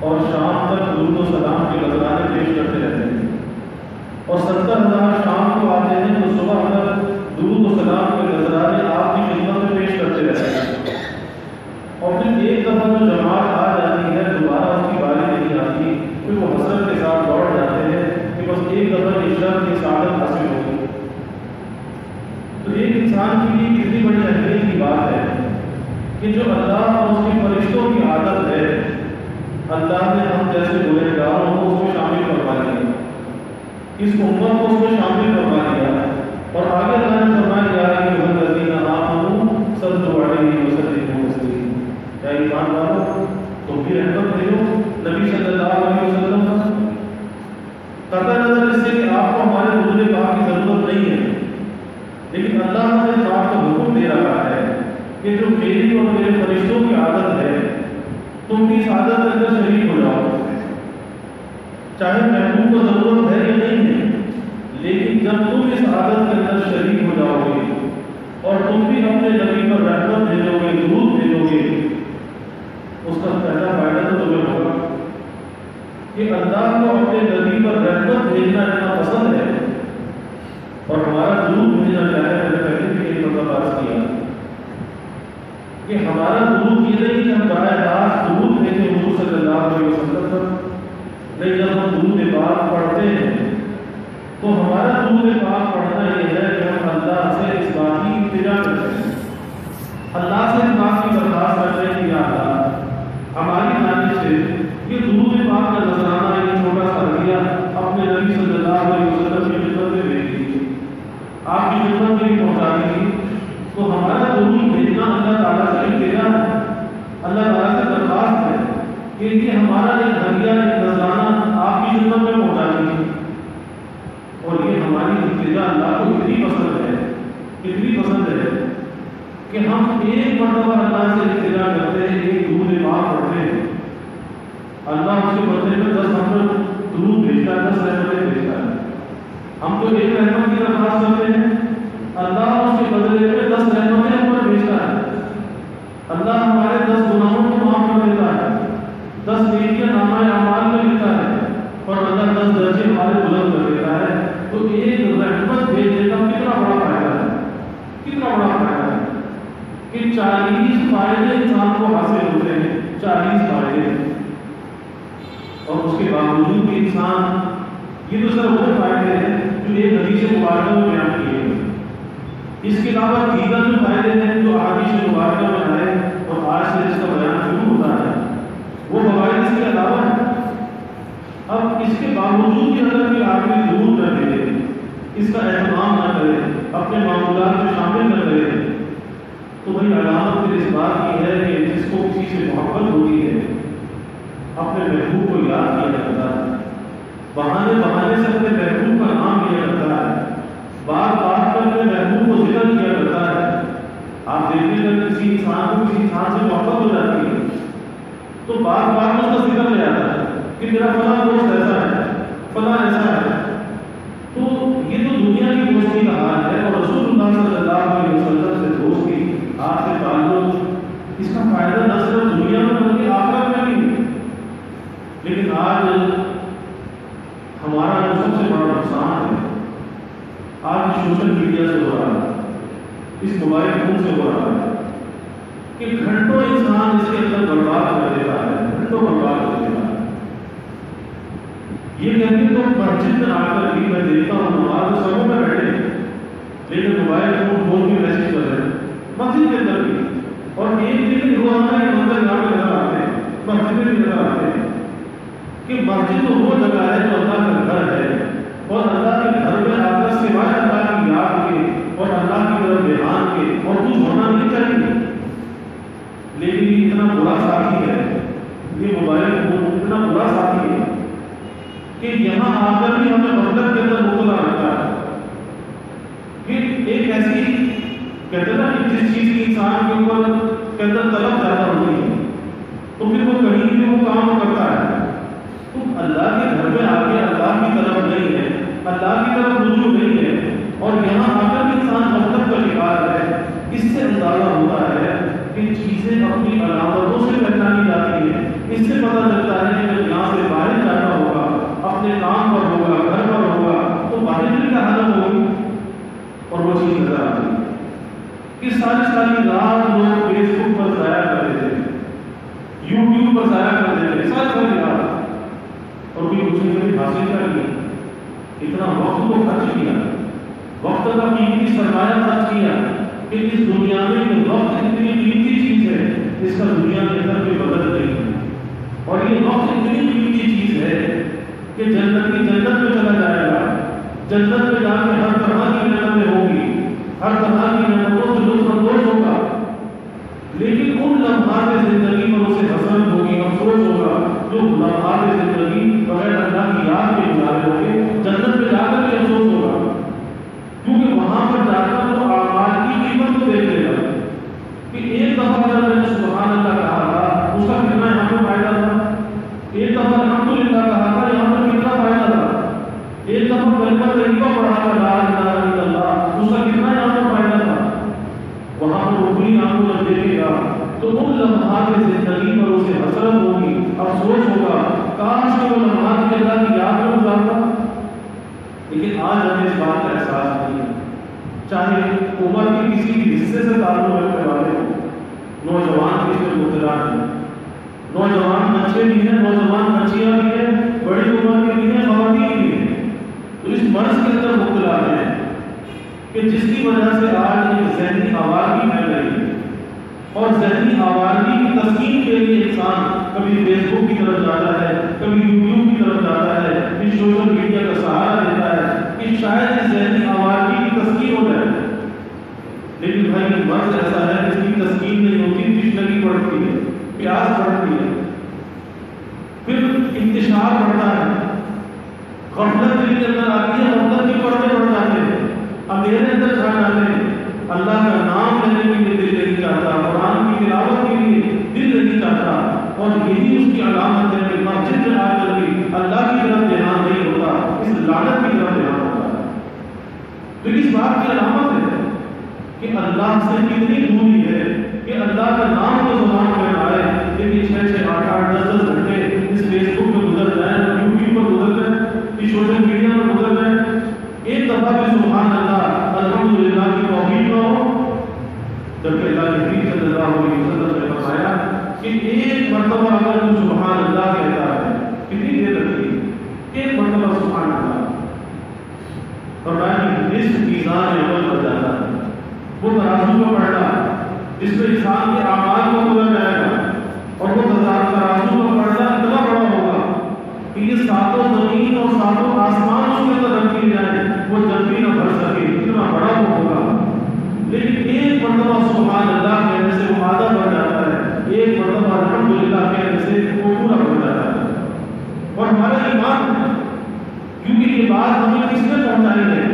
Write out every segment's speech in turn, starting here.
اور شام تک درود و سلام کے نذرانے پیش کرتے رہتے ہیں، اور 70,000 شام کو آتے ہیں تو صبح تک درود و سلام کے نذرانے آپ کی خدمت میں پیش کرتے رہتے ہیں، اور پھر ایک دفعہ جو جماعت آ جاتی ہے دوبارہ اس کی باری نہیں آتی، پھر وہ حسرت کے ساتھ دوڑ جاتے ہیں کہ بس ایک دفعہ عشاء کی سعادت حاصل ہوگی۔ تو ایک انسان کے لیے کتنی بڑی اہمیت کی بات ہے کہ جو اللہ اور اس کے فرشتوں کی عادت ہے، اللہ نے ہم جیسے گنہگاروں کو اس میں شامل کروا لیا، اس امت کو اس میں شامل کروا لیا، اور آگے اللہ نے فرمایا یا ایھا الذین آمنوا صلوا علیہ وسلموا تسلیما، اے ایمان والو تم بھی رحمت بھیجو نبی صلی اللہ علیہ وسلم پر۔ قطع نظر اس سے کہ آپ کو ہمارے درود پاک کی ضرورت نہیں ہے، لیکن اللہ نے اس بات کا حکم دے رہا ہے کہ جو میری اور میرے فرشتوں کی عادت ہے تم بھی اس عادت کے اندر شریک ہو جاؤ، چاہے محبوب کو ضرورت ہے یا نہیں ہے، لیکن جب تم اس عادت کے اندر شریک ہو جاؤ گے اور تم بھی اپنے نبی پر رحمت بھیجو گے، درود بھیجو گے، اس کا پہلا فائدہ تو تمہیں ہوگا کہ اللہ کو اپنے نبی پر رحمت بھیجنا اتنا پسند ہے، اور ہمارا درود بھیجنا چاہے، میں نے پہلے بھی ایک مطلب عرض کیا کہ ہمارا درود یہ نہیں کہ ہم براہ راست درود بھیجیں حضور صلی اللہ علیہ وسلم پر، نہیں، جب ہم درود پاک پڑھتے ہیں تو ہمارا درود پاک پڑھنا یہ ہے کہ ہم اللہ سے اس بات کی التجا کرتے ہیں، اللہ سے اس بات کی درخواست کرتے ہیں کہ یا اللہ ہماری جانب سے یہ درود پاک کا نذرانہ ایک چھوٹا سا ہدیہ اپنے نبی صلی اللہ علیہ وسلم کی خدمت میں بھیج دیجیے، آپ کی خدمت میں پہنچا دیجیے۔ تو ہمارا درود بھیجنا اللہ تعالیٰ سے التجا ہے، اللہ تعالیٰ سے درخواست ہے کہ یہ ہمارا ایک ہدیہ، ایک نذرانہ آپ کی خدمت میں پہنچا دیجیے، اور یہ ہماری التجا اللہ کو اتنی پسند ہے، اتنی پسند ہے کہ ہم ایک مرتبہ اللہ سے التجا کرتے ہیں، ایک درود پاک پڑھتے ہیں، اللہ اس کے بدلے میں 10 ہم پر درود بھیجتا ہے، 10 رحمتیں بھیجتا ہے۔ ہم تو ایک رحمت کی درخواست کرتے ہیں، اللہ اس کے بدلے میں 10 رحمتیں ہم پر بھیجتا ہے، اللہ ہمارے 10 گناہوں کو معاف کر دیتا ہے، 10 نیکیاں نامہ اعمال میں لکھتا ہے، اور اللہ 10 درجے ہمارے بلند کر دیتا ہے۔ تو ایک رحمت بھیجنے کا کتنا بڑا فائدہ ہے، کتنا بڑا فائدہ ہے کہ 40 فائدے انسان کو حاصل ہوتے ہیں، 40 فائدے، اور اس کے باوجود بھی انسان، یہ تو صرف وہ فائدے ہیں جو ایک حدیث مبارکہ میں بیان کیے ہیں، اس کے علاوہ دیگر جو فائدے ہیں جو حدیث مبارکہ میں آئے اور آج سے اس کا بیان شروع ہوتا ہے، وہ فوائد اس کے علاوہ ہیں۔ اب اس کے باوجود بھی اگر کوئی آدمی دور نہ دے، اس کا اہتمام نہ کرے، اپنے معمولات میں شامل نہ کرے، تو بھائی علامت پھر اس بات کی ہے کہ جس کو کسی سے محبت ہوتی ہے اپنے محبوب کو یاد کیا جاتا ہے، بہانے بہانے سے اپنے محبوب کا نام لیا جاتا ہے، بات بات پر اپنے محبوب کو ذکر کیا جاتا ہے۔ آپ دیکھیں جب کسی انسان کو کسی انسان سے محبت ہو جاتی ہے تو بار بار میں اس کا ذکر لے جاتا ہے کہ میرا فلاں دوست ایسا ہے، فلاں ایسا ہے۔ تو یہ تو دنیا کی دوستی کا حال ہے، اور رسول اللہ صلی اللہ علیہ وسلم سے دوستی، آپ سے تعلق، اس کا فائدہ نہ صرف دنیا میں بلکہ آخرت میں بھی۔ لیکن آج ہمارا جو سب سے بڑا نقصان ہے آج سوشل میڈیا سے ہو رہا ہے، اس موبائل فون سے ہو رہا ہے کہ گھنٹوں انسان اس کے اندر برباد کر دیتا ہے، گھنٹوں برباد کر دیتا ہے۔ یہ کہتے تو مسجد میں آ کر بھی میں دیکھتا ہوں نماز سبوں میں بیٹھے، لیکن موبائل فون بھی میسج کر رہے ہیں مسجد کے اندر بھی، اور ایک دن روزانہ یہ منظر یہاں پہ نظر آتے ہیں، مسجد میں بھی نظر آتے ہیں کہ مسجد تو وہ جگہ ہے جو اللہ کا گھر ہے، اور اللہ کے گھر میں آ کر سوائے اللہ کی یاد کے اور اللہ کی طرف دھیان کے اور کچھ ہونا نہیں چاہیے۔ لیکن یہ اتنا برا ساتھی ہے، یہ موبائل فون اتنا برا ساتھی ہے کہ یہاں آ کر بھی ہمیں مطلب کے اندر مبتلا رکھتا ہے کہ ایک ایسی کہتے ہیں نا کہ جس چیز کی انسان کے اوپر کے اندر طلب زیادہ ہوتی ہے تو پھر وہ کہیں بھی وہ کام کرتا ہے۔ تو اللہ کے گھر میں آ کے اللہ کی طرف نہیں ہے، اللہ کی طرف رجوع نہیں ہے، اور یہاں آ کر بھی انسان مطلب کا شکار ہے۔ اس سے اندازہ ہوتا ہے کہ چیزیں اپنی علامتوں سے پہچانی جاتی ہیں، اس سے پتہ چلتا ہے کہ جب یہاں سے باہر جانا ہوگا، اپنے کام پر ہوگا، گھر پر ہوگا، تو باہر کی کیا حالت ہوگی، اور وہ چیز نظر آتی ہے کہ ساری رات لوگ فیس بک پر ضائع کر دیتے ہیں، یوٹیوب پر ضائع کر دیتے ہیں ساری رات، اور کوئی کچھ نہیں حاصل کر لیا، اتنا وقت کو خرچ کیا، وقت کا قیمتی سرمایہ خرچ کیا کہ اس دنیا میں وقت اتنی قیمتی چیز ہے، اس کا دنیا کے اندر کوئی بدل نہیں ہے، اور یہ وقت اتنی قیمتی چیز ہے کہ جنت میں چلا جائے گا، جنت میں جا کے ہر طرح کی نعمتیں ہوں گی، ہر طرح کی نعمتوں سے لطف اندوز ہوگا، لیکن ان لمحات زندگی پر اسے حسرت ہوگی، افسوس ہوگا جو لمحات زندگی بغیر اللہ کی یاد کے گزارے ہوں گے، جنت میں جا کر بھی افسوس ہوگا، کیونکہ وہاں پر جا کر وہ اعمال کی قیمت کو دیکھ لے گا کہ ایک دفعہ اگر میں نے سبحان اللہ کہا تھا اس کا کتنا یہاں پر فائدہ تھا، ایک دفعہ الحمدللہ کہا تھا یہاں پر کتنا فائدہ تھا، ایک دفعہ کلمہ طیبہ پڑھا تھا لا الہ الا اللہ اس کا کتنا یہاں پر فائدہ تھا، وہاں پر وہ کھلی آنکھوں جب دیکھے گا تو ان لمحات زندگی پر اسے حسرت ہوگی، افسوس ہوگا، کاش کہ وہ لمحات کے اللہ کی یاد میں گزارتا، لیکن آج ہمیں اس بات کا احساس نہیں ہے، چاہے عمر کے کسی بھی حصے سے تعلق رکھنے والے ہوں، نوجوان اس میں مبتلا ہیں، نوجوان بچے بھی ہیں، نوجوان بچیاں بھی ہیں، بڑی عمر کے بھی ہیں، خواتین بھی ہیں، تو اس مرض کے اندر مبتلا ہیں کہ جس کی وجہ سے آج ایک ذہنی آوارگی پھیل رہی ہے، اور ذہنی آوارگی کی تسکین کے لیے انسان کبھی فیس بک کی طرف جاتا ہے، کبھی یوٹیوب کی طرف جاتا ہے، پھر سوشل میڈیا کا سہارا لیتا ہے کہ شاید اس ذہنی آوارگی کی تسکین ہو جائے، لیکن بھائی یہ مرض ایسا ہے جس کی تسکین نہیں ہوتی، تشنگی بڑھتی ہے، پیاس بڑھتی ہے، پھر انتشار بڑھتا ہے، غفلت دل کے اندر آتی ہے، غفلت کے پردے بڑھ جاتے ہیں، اندھیرے اندر چھا جاتے ہیں، اللہ کا نام لینے کے لیے دل نہیں چاہتا، قرآن کی تلاوت کے لیے دل نہیں چاہتا، اور یہی اس کی علامت ہے کہ مسجد میں آ کر بھی اللہ کی طرف دھیان نہیں ہوتا، اس لعنت کی طرف دھیان ہوتا ہے، تو اس بات کی علامت ہے کہ اللہ سے کتنی دوری ہے کہ اللہ کا نام تو زبان میں آئے لیکن 6-6, 8-8, 10-10 گھنٹے اس فیس بک پہ گزر جائیں، یوٹیوب پر گزر جائیں، اس سوشل میڈیا پر گزر جائیں، ایک دفعہ بھی سبحان اللہ الحمدللہ کی توفیق نہ ہو، جبکہ اللہ کے حبیب صلی اللہ علیہ وسلم نے فرمایا کہ ایک مرتبہ اگر تو سبحان اللہ کہتا ہے کتنی دیر لگتی ہے، ایک مرتبہ سبحان اللہ، فرمایا کہ نصف میزان عمل بن جاتا ہے، وہ ترازو کا پلڑا جس میں انسان کے اعمال کو تولا جائے گا، اور وہ ترازو کا پلڑا اتنا بڑا ہوگا کہ یہ ساتوں زمین اور ساتوں آسمان اس کے اندر رکھ دیے جائیں وہ جب بھی نہ بھر سکے، اتنا بڑا وہ ہوگا، لیکن ایک مرتبہ سبحان اللہ کہنے سے وہ آدھا بڑھ جاتا ہے، ایک مرتبہ الحمدللہ کہنے سے وہ پورا بڑھ جاتا ہے، اور ہمارا ایمان، کیونکہ یہ بات ہمیں کس نے پہنچائی ہے،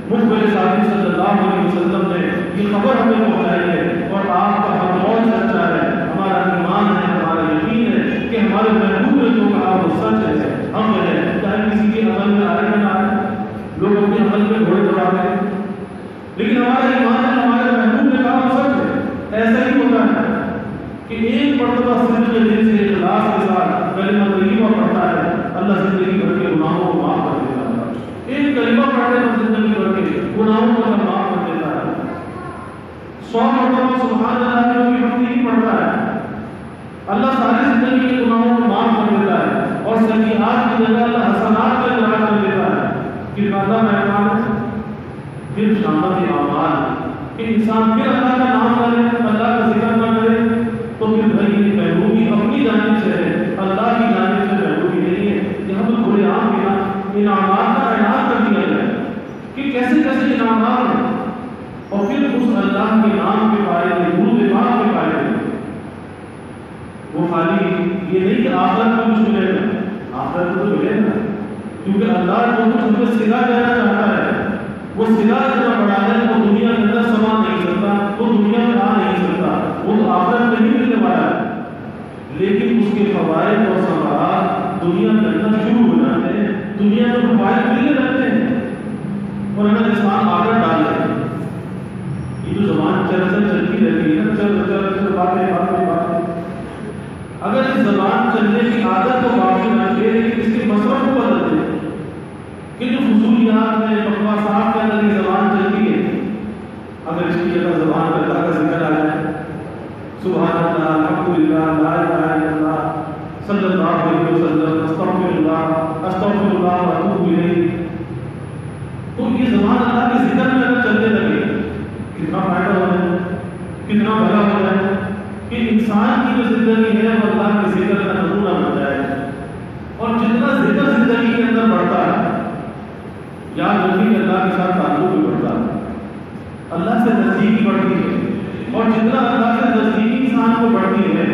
مخبر صادق صلی اللہ علیہ وسلم نے یہ خبر ہمیں پہنچائی ہے، اور آپ کا ہم اور سچا ہے، ہمارا ایمان ہے، ہمارا یقین ہے کہ ہمارے محبوب نے جو کہا وہ سچ ہے، ہم ہیں چاہے کسی کے عمل میں آئے نہ آئے، لوگ اپنے عمل میں گھوڑے دوڑاتے ہیں، لیکن ہمارا ایمان ہے، ہمارے محبوب نے کہا وہ سچ ہے، ایسا ہی ہوتا ہے کہ ایک مرتبہ صدق دل سے اخلاص کے ساتھ کلمہ طیبہ پڑھتا ہے، اللہ زندگی بھر کے گناہوں کو معاف کر دیتا ہے، ایک کلمہ پڑھنے پر زندگی بھر کے گناہوں کو اللہ معاف کر دیتا ہے، 100 مرتبہ سبحان اللہ جو بھی ہم نہیں پڑھتا ہے، اللہ ساری زندگی کے گناہوں کو معاف کر دیتا ہے، اور سیئات کی جگہ اللہ حسنات کا اجرا کر دیتا ہے، کہ اللہ مہربان ہے، پھر شامت اعمال کہ انسان پھر اللہ کا نام نہ لے، اللہ کا ذکر نہ کرے، تو پھر بھائی یہ محبوبی اپنی جانب سے ہے، اللہ کی جانب سے محبوبی نہیں ہے، یہاں تو کھلے عام انعامات کا اعلان کر دیا جائے کہ کیسے کیسے انعامات ہیں، اور پھر اس اللہ کے نام کے فائدے، درود پاک کے فائدے، وہ خالی یہ نہیں کہ آخرت میں کچھ ملے گا، آخرت میں تو ملے گا، کیونکہ اللہ جو کچھ ہمیں صلہ دینا چاہتا ہے وہ صلہ اتنا بڑا ہے وہ دنیا کے اندر سما نہیں سکتا، وہ دنیا میں آ نہیں سکتا، وہ تو آخرت میں نہیں ملنے والا ہے، لیکن اس کے فوائد اور ثمرات دنیا کے اندر شروع ہو جاتے ہیں، دنیا میں فوائد ملنے لگتے ہیں، اور اگر انسان عادت ڈال لے، یہ جو زبان چلتی رہتی ہے نا، چل باتیں، اگر اس زبان چل علیہ وسلم استغفر اللہ واتوب الیہ، تو یہ زبان اللہ کے ذکر میں اگر چلنے لگے کتنا فائدہ ہو جائے، کتنا بھلا ہو جائے کہ انسان کی جو زندگی ہے وہ اللہ کے ذکر کا نمونہ بن جائے. اور جتنا ذکر زندگی کے اندر بڑھتا ہے یاد رکھیے اللہ کے ساتھ تعلق بھی بڑھتا ہے، اللہ سے نزدیکی بڑھتی ہے. اور جتنا اللہ سے نزدیکی انسان کو بڑھتی ہے،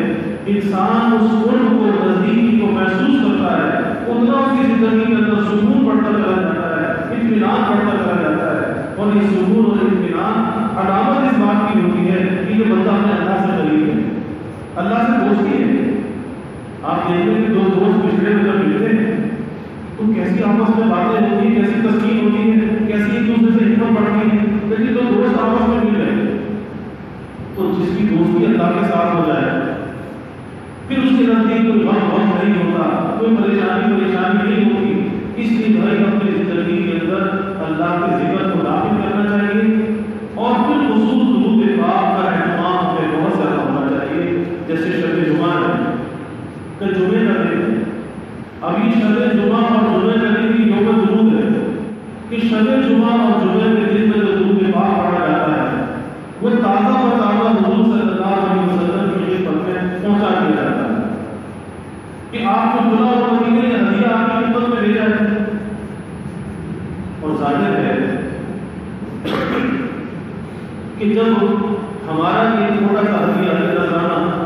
انسان اس قرب کو نزدیکی کو محسوس کرتا ہے، اتنا اس کی زندگی کے اندر سکون بڑھتا چلا جاتا ہے، اطمینان بڑھتا چلا جاتا ہے. اور یہ سکون اور اطمینان علامت اس بات کی ہوتی ہے کہ یہ بندہ اپنے اللہ سے قریب ہے، اللہ سے دوستی ہے. آپ دیکھیں کہ دو دوست پچھڑے میں جب ملتے ہیں تو کیسی آپس میں باتیں ہوتی ہیں، کیسی تسکین ہوتی ہے، کیسی ایک دوسرے سے ہمت بڑھتی ہے. لیکن دو دوست آپس میں مل رہے تو جس کی دوستی اللہ کے ساتھ ہو جائے پھر اس کے نزدیک کوئی غم نہیں ہوتا، کوئی پریشانی نہیں ہوتی. اس لیے بھائی اپنی زندگی کے اندر اللہ کے ذکر کو داخل کرنا چاہیے اور پھر خصوص درود پاک کا اہتمام پہ بہت زیادہ ہونا چاہیے. جیسے شب جمعہ ہے کہ جمعے کا دن، ابھی شب جمعہ اور جمعے کا دن کی یوم درود ہے کہ شب جمعہ اور جمعے کے دن میں جو درود پاک پڑھا جاتا ہے وہ تازہ و تازہ حضور صلی اللہ علیہ وسلم کی خدمت میں پہنچا دیا جاتا ہے کہ آپ کو بلا اور کے لیے ہدیہ آپ کی خدمت میں لے جائے. اور ظاہر ہے کہ جب ہمارا یہ تھوڑا سا ہدیہ نذرانہ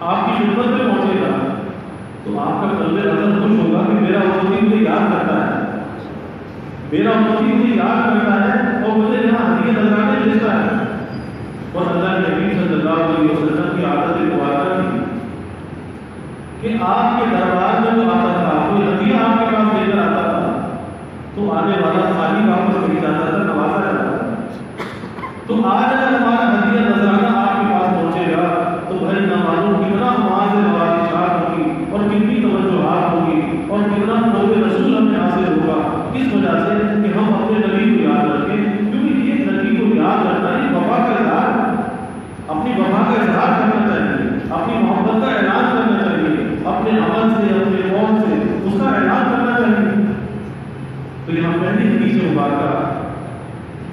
آپ کی خدمت میں پہنچے گا تو آپ کا قلب ازل خوش ہوگا کہ میرا امتی مجھے یاد کرتا ہے، میرا امتی مجھے یاد کرتا ہے اور مجھے یہاں ہدیہ نذرانے بھیجتا ہے. اور اللہ کے نبی صلی اللہ علیہ وسلم کی عادت مبارکہ تھی کہ آپ کے دربار میں جو آتا تھا کوئی ہدیہ آپ کے پاس لے کر آتا تھا تو آنے والا خالی واپس نہیں جاتا تھا، نوازا جاتا تھا. تو آج اگر ہمارا ہدیہ نذرانہ آپ کے پاس پہنچے گا تو بھائی نہ معلوم کتنا ہمارے سے نوازشات ہوگی اور کتنی توجہات ہوگی اور کتنا قرب رسول ہمیں حاصل ہوگا. کس وجہ سے کہ ہم اپنے نبی کو یاد رکھیں، کیونکہ یہ نبی کو یاد رکھنا یہ وفا کا اظہار، اپنی وفا کا اظہار کرنا چاہیے، اپنی محبت کا اعلان کرنا چاہیے، اپنے عمل سے اپنے قول سے اس کا اعلان کرنا چاہیے. تو یہاں پہلی حدیث مبارکہ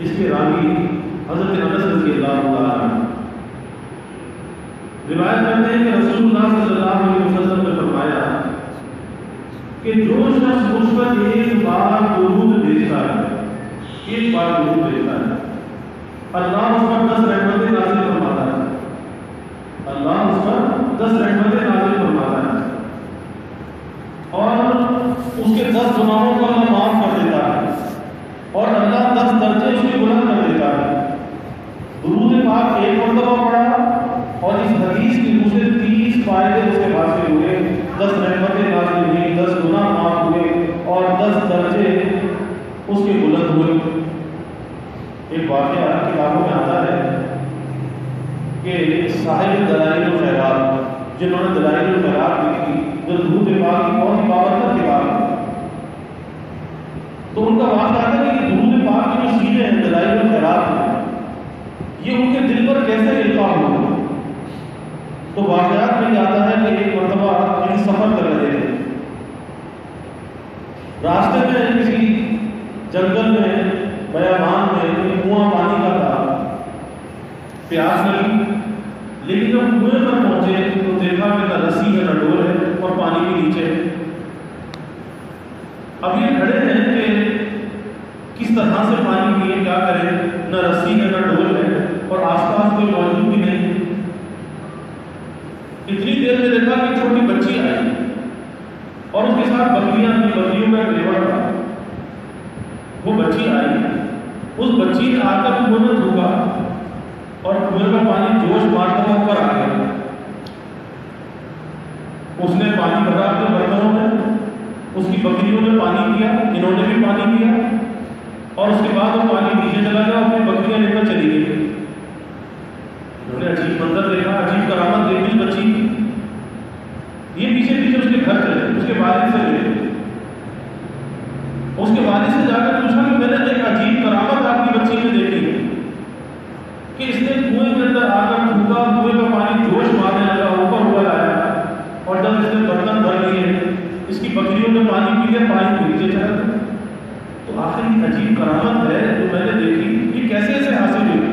اس کے راوی حضرت انس رضی اللہ عنہ روایت کرتے ہیں کہ رسول اللہ صلی اللہ علیہ وسلم نے فرمایا کہ جو شخص مجھ پر ایک بار درود بھیجتا ہے، ایک بار درود بھیجتا ہے، اللہ اس پر 10 رحمتیں نازل فرماتا ہے، اللہ اس پر 10 رحمتیں نازل فرماتا ہے اور اس کے 10 گناہوں کو اللہ معاف کر دیتا ہے اور اللہ 10 درجے اس کے بلند کر دیتا ہے. درود پاک ایک مرتبہ پڑھا اور اس حدیث کی مجھے 30 فائدے اس کے حاصل ہوئے، 10 رحمتیں نازل ہوئی، 10 گناہ معاف ہوئے اور 10 درجے اس کے بلند ہوئے. ایک واقعہ کتابوں میں آتا ہے کہ صاحب دلائل الخیرات جنہوں نے دلائل الخیرات لکھی جو درود پاک کی بہت ہی بابرکت کتاب ہے، تو ان کا واقعہ آتا ہے کہ درود پاک کی جو سیریں ہیں دلائل الخیرات میں یہ ان کے دل پر کیسے القاء ہوئے. تو واقعات میں آتا ہے کہ ایک مرتبہ کہیں سفر کر رہے تھے، راستے میں کسی جنگل میں بیابان میں کنواں پانی کا تھا، پیاس لگی، لیکن جب کنویں پر پہنچے تو دیکھا کہ نہ رسی ہے نہ ڈور ہے اور پانی کے نیچے. اب یہ کھڑے ہیں کہ کس طرح سے پانی پیے، کیا کریں، نہ رسی ہے نہ ڈور ہے اور آس پاس کوئی موجود بھی نہیں. اتنی دیر میں دیکھا کہ چھوٹی بچی آئی اور اس کے ساتھ بکریاں تھیں، بکریوں کا ریوڑ تھا. وہ بچی آئی، اس بچی نے آ کر کنویں میں تھوکا اور کنویں کا پانی جوش مارتا ہوا اوپر آ گیا. اس نے پانی بھرا اپنے برتنوں میں، اس کی بکریوں نے پانی پیا، انہوں نے بھی پانی پیا اور اس کے بعد وہ پانی نیچے چلا گیا، اپنی بکریاں لے کر چلی گئی. انہوں نے عجیب منظر دیکھا، عجیب کرامت دیکھی اس بچی کی. یہ پیچھے پیچھے اس کے گھر چلے، اس کے والد سے ملے، اس کے والد سے جا کر پوچھا کہ میں نے ایک عجیب کرامت آپ کی بچی میں دیکھی ہے کہ اس نے کنویں کے اندر آ کر تھوکا، کنویں کا پانی جوش مارنے لگا، اوپر اوپر آیا اور جب اس نے برتن پانی پی لیا، پانی کے نیچے چلا گیا۔ تو آخر یہ عجیب کرامت ہے جو میں نے دیکھی، یہ کیسے اسے حاصل ہوئی؟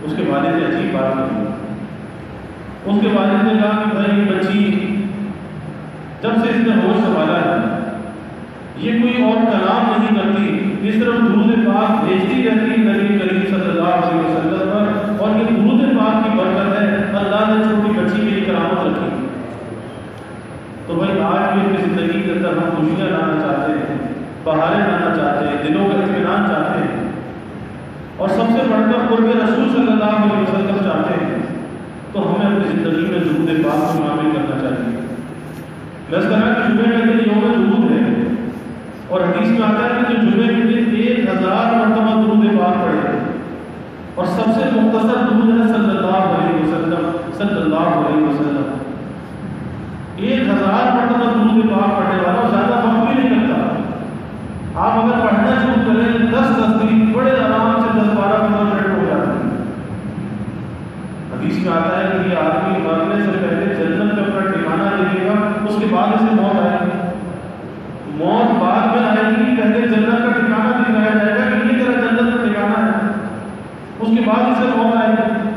اس کے والد نے عجیب بات کی۔ اس کے والد نے کہا کہ بھائی بچی جب سے اس نے ہوش سنبھالا ہے یہ کوئی اور کلام نہیں کرتی، اس طرف درود پاک بھیجتی رہتی نبی کریم صلی اللہ علیہ وسلم پر، اور یہ درود پاک کی برکت ہے اللہ نے چھوٹی بچی کی کرامت رکھی۔ تو بھائی آج بھی اپنی زندگی کے اندر ہم خوشیاں لانا چاہتے ہیں، بہاریں لانا چاہتے ہیں، دلوں کا اطمینان چاہتے ہیں، اور سب سے بڑھ کر قرب رسول صلی اللہ علیہ وسلم چاہتے ہیں، تو ہمیں اپنی زندگی میں درود پاک کو شامل کرنا چاہیے۔ میں کہا کہ جمعے کا دن یوم درود ہے، اور حدیث میں آتا ہے کہ جو جمعے کے دن 1000 مرتبہ درود پاک پڑھے، اور سب سے مختصر درود ہے صلی اللہ علیہ وسلم، صلی اللہ علیہ وسلم۔ 1000 مرتبہ درود پاک پڑھنے والا زیادہ وقت بھی نہیں لگتا۔ آپ اگر پڑھنا شروع کریں 10 دن بڑے آرام سے 10-12 منٹ ہو جاتے ہیں۔ حدیث میں آتا ہے کہ یہ آدمی مرنے سے پہلے جنت میں اپنا ٹھکانہ دیکھے گا، اس کے بعد اسے موت آئے گی۔ موت بعد میں آئے گی، پہلے جنت کا ٹھکانہ دکھایا جائے گا کہ یہ تیرا جنت کا ٹھکانہ ہے، اس کے بعد اسے موت آئے گی۔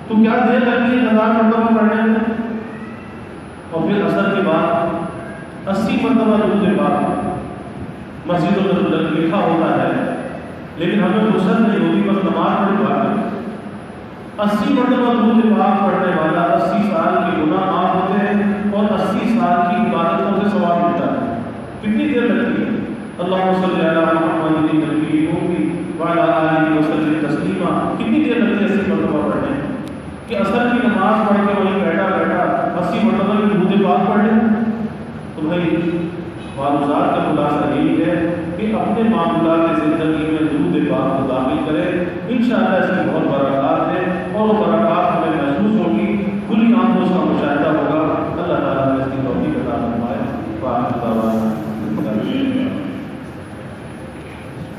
تو کیا دیر لگتی ہے 1000 مرتبہ پڑھنے میں؟ اور پھر عصر کے بعد 80 مرتبہ درود پاک مسجدوں میں لکھا ہوتا ہے، لیکن ہمیں فرصت نہیں ہوتی، بس نماز پڑھنے والا 80 مرتبہ درود پاک پڑھنے والا 80 سال کے گناہ معاف ہوتے ہیں، اور 80 سال کی عبادتوں سے ثواب ملتا ہے۔ کتنی دیر لگتی ہے؟ اللہم صلی علی محمد النبی وعلی آلہ وسلم تسلیما، کتنی دیر لگتی ہے 80 مرتبہ پڑھنے میں؟ کہ عصر کی نماز پڑھ کے وہیں بیٹھا 80 مرتبہ بھی درود پاک پڑھ لیں؟ تو بھائی معلومات کا خلاصہ یہی ہے کہ اپنے معمولات زندگی میں درود پاک کو داخل کریں، انشاءاللہ اس میں بہت برکات ہے، اور وہ برکات ہمیں محسوس ہوگی، کھلی آنکھوں سے مشاہدہ ہوگا۔ اللہ تعالیٰ نے اس کی توفیق عطا فرمائے۔ وآخر دعوانا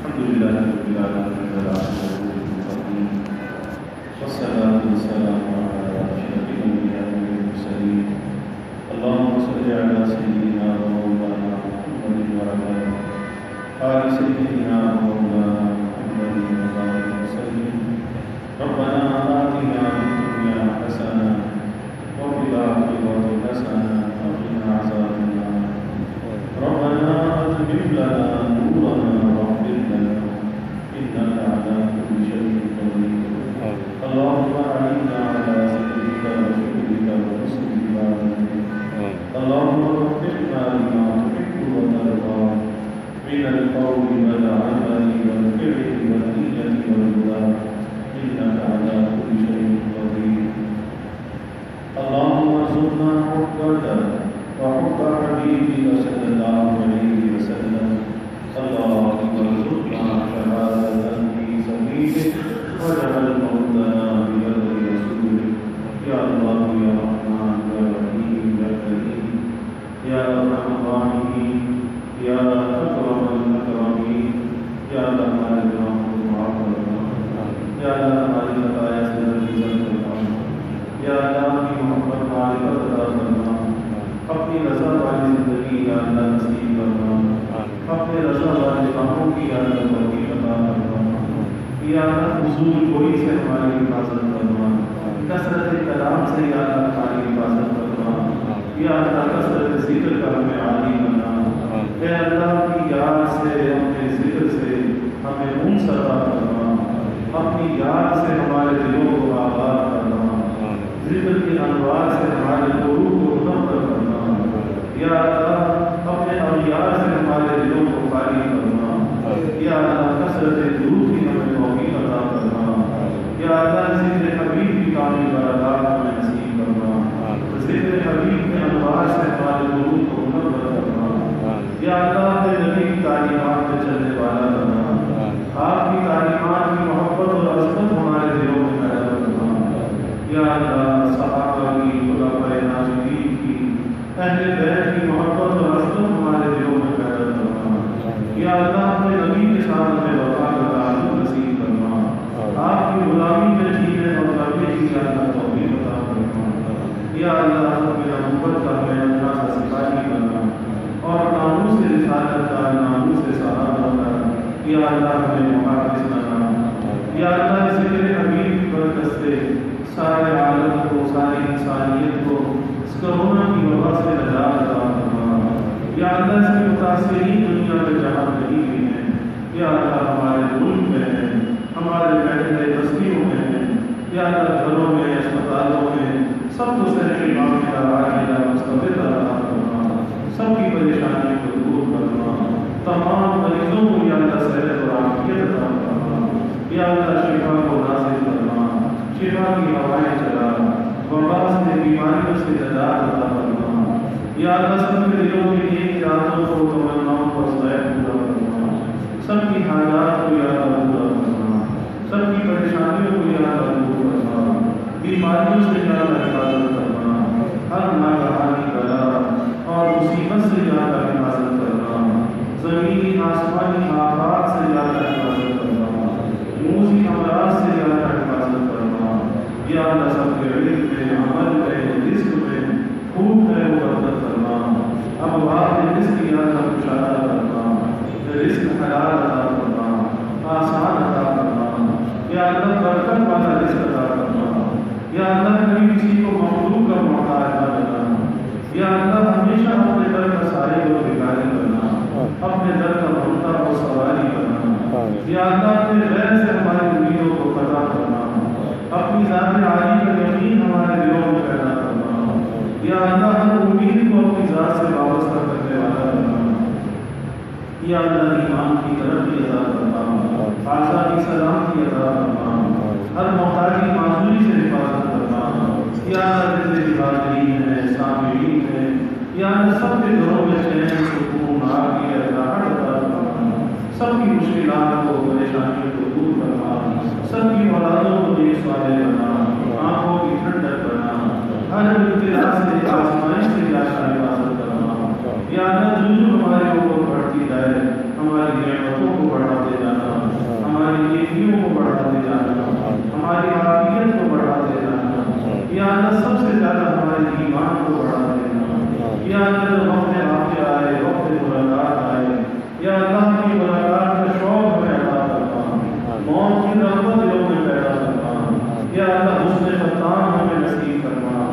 الحمدللہ رب العالمین والصلاة والسلام علی اشرف الانبیاء والمرسلین اللهم صل علی سیدنا مولانا محمد وعلی آل سیدنا مولانا محمد وبارک وسلم۔ ربنا آتنا فی الدنیا حسنہ وفی الآخرۃ حسنہ وقنا عذاب النار۔ ربنا اتمم لنا نورنا واغفر لنا انک علی کل شیء قدیر۔ اللهم اعنا على ذکرک وشکرک وحسن عبادتک۔ اللهم وفقنا لما تحب وترضى من القول والعمل والفعل والنية والهدى انك على كل شيء قدير۔ اللهم ارزقنا حبك وحب حبيبك صلى الله عليه وسلم۔ اللهم ارزقنا شهادة في سبيلك واجعل موتنا بيد رسولك يا الله يا رحمن يا رحيم يا كريم يا ارحم الراحمين يا اکرم الاکرمین یا اللہ ہمارے گناہوں کو معاف فرما، یا اللہ ہماری خطایا سے درگزر فرما، یا اللہ کی محبت معرفت عطا فرما، اپنی رضا والی زندگی یا اللہ نصیب فرما، اپنے رضا والے کاموں کی یا اللہ توفیق عطا فرما، یا اللہ فضول گوئی سے ہماری حفاظت فرما، کثرت کلام سے یا اللہ ہماری حفاظت فرما، یا اللہ کثرت ذکر کا ہمیں عادی بنا، اے اللہ کی یاد سے اپنے ذکر سے ہمیں انس عطا فرما، اپنی یاد سے ہمارے دلوں کو آباد کرنا، ذکر کی انوار سے ہمارے روح کو منور کرنا، یا اللہ اپنے اولیاء سے ہمارے دلوں کو خالی کرنا، یا اللہ کثرت درود کی ہمیں توفیق عطا فرما، یا اللہ ذکر حبیب کی کامل برکات ہمیں نصیب کرنا، ذکر حبیب کے انوار سے ہمارے روح کو منور کرنا، یا اللہ اپنے نبی کی تعلیمات میں چلنے والا بنا، آپ کی تعلیمات کی محبت اور عظمت ہمارے دلوں میں پیدا کرنا، یا اللہ صحابہ کی، خلفائے راشدین کی، اہل بیت کی محبت اور عظمت ہمارے دلوں میں پیدا کرنا، یا اللہ اپنے نبی کے ساتھ ہمیں وفا کا تعلق نصیب کرنا، آپ کی غلامی میں جینے اور مرنے کی اللہ توفیق عطا فرما، یا اللہ میرا محبت کا ہمیں اپنا سا سپاہی بننا، رسالت کا، ناموس صحابہ کا یا اللہ ہمیں محافظ بنا۔ یا اللہ ذکر حبیب کی برکت سے سارے عالم کو، ساری انسانیت کو اس کرونا کی وبا سے نجات عطا فرما۔ یا اللہ اس کے متاثرین دنیا میں جہاں کہیں بھی ہیں، یا اللہ ہمارے ملک میں ہیں، ہمارے محلے بستیوں میں ہیں، یا اللہ گھروں میں، اسپتالوں میں، سب کو صحت معافیہ عاجلہ مستمر عطا فرما، سب کی پریشانی کو دور کرنا، تمام مریضوں کو یا اللہ صحت اور عافیت عطا فرما، یا اللہ شفا کو نازل کرنا، شفا کی ہوائیں چلا، وبا سے، بیماریوں سے نجات عطا فرما۔ یا اللہ سب کے دلوں کے لیے ارادوں کو، تمناؤں کو صحیح پورا کرنا، سب کی حاجات کو یا اللہ پورا کرنا، سب کی پریشانیوں کو یا اللہ دور کرنا، بیماریوں سے یا اللہ حفاظت کرنا، ہر ناگہانی بلا اور مصیبت سے یا اللہ حفاظت کرنا، زمینی آسمانی آفات سے یا اللہ حفاظت کرنا، موذی امراض سے یا اللہ حفاظت کرنا۔ یا اللہ سب کے علم میں، عمل میں، رزق میں خوب ہے وہ برکت کرنا، ابواب رزق یا اللہ کشادہ کرنا، رزق حلال عطا کرنا، آسان عطا کرنا، یا اللہ برکت والا رزق عطا کرنا، یا اللہ کبھی کسی کو مخلوق کا محتاج نہ بنانا، یا اللہ ہمیشہ اپنے در کا سائے و بھکاری کرنا، اپنے در کا بنتا و سواری کرنا، یا اللہ اپنے غیر سے ہماری امیدوں کو قطع کرنا، اپنی ذات عالی کا یقین ہمارے دلوں میں پیدا کرنا، یا اللہ ہر امید کو اپنی ذات سے وابستہ کرنے والا بنانا، یا اللہ ایمان کی ترقی عطا کرنا، آزادی سلامتی عطا کرنا، ہر محتاجی معذوری سے حفاظت کرنا، یا اللہ جتنے حاضرین ہیں، سامعین ہیں، یا اللہ سب کے گھروں میں چین، سکون، عافیت، راحت عطا کرنا، سب کی مشکلات کو، پریشانیوں کو دور کرنا، سب کی اولادوں کو نیک صالح بنا، آنکھوں کی ٹھنڈک بنا، ہر ابتلا سے، آزمائش سے یا اللہ حفاظت کرنا، یا اللہ جو ہمارے اوپر بڑھتی جائے، ہماری نعمتوں کو بڑھاتے جانا، ہماری نیکیوں کو بڑھاتے جانا، ہماری عافیت کو بڑھاتے جانا، یا اللہ سب سے زیادہ ہمارے ایمان کو بڑھا دینا، یا اللہ جو وقت عافیت آئے، وقت ملاقات آئے، یا اللہ کی ملاقات کا شوق ہمیں عطا کرنا، موت کی رغبت دلوں میں پیدا کرنا، یا اللہ حسن ختام ہمیں نصیب کرنا،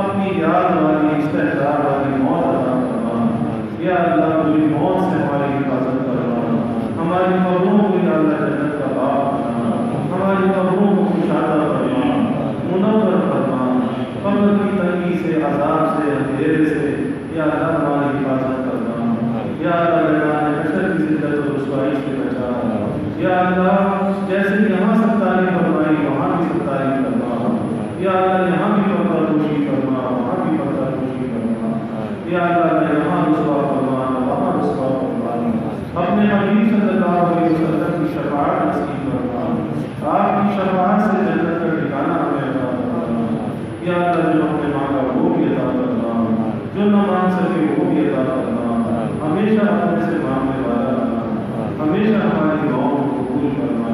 اپنی یاد والی، استحضار والی موت عطا کرنا، یا اللہ بری موت سے ہماری حفاظت کرنا، ہماری قبروں کو یا اللہ جنت کا باغ بنانا، ہماری قبروں کو کشادہ کرنا، منور کرنا، قبر کی تنگی سے، عذاب سے، اندھیرے سے یا اللہ ہماری حفاظت کرنا، یا اللہ میدان حشر کی ذلت و رسوائی سے بچا، یا اللہ جیسے یہاں ستاری فرمائی وہاں بھی ستاری کرنا، یا اللہ یہاں بھی پردہ پوشی کرنا، وہاں بھی پردہ پوشی کرنا، یا اللہ یہاں رسوا فرمانا، وہاں رسوا فرمانا، اپنے حبیب صلی اللہ علیہ وسلم کی شفاعت نصیب کرنا، آپ کی شفاعت سے جنت کا ٹھکانہ ہمیں عطا کرنا، یا اللہ جو اپنے مانگا وہ بھی عطا کرنا، جو نہ مانگ سکے وہ بھی عطا کرنا، ہمیشہ اپنے سے مانگنے والا بنا، ہمیشہ ہماری دعاؤں کو قبول کرنا،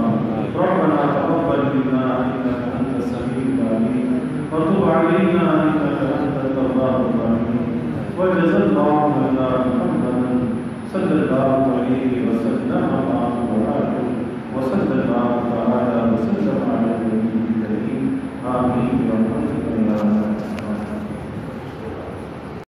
ربنا تقبل منا انك انت السميع العليم وتب علينا انك انت التواب الرحيم وجزا الله عنا محمدا صلى الله عليه وسلم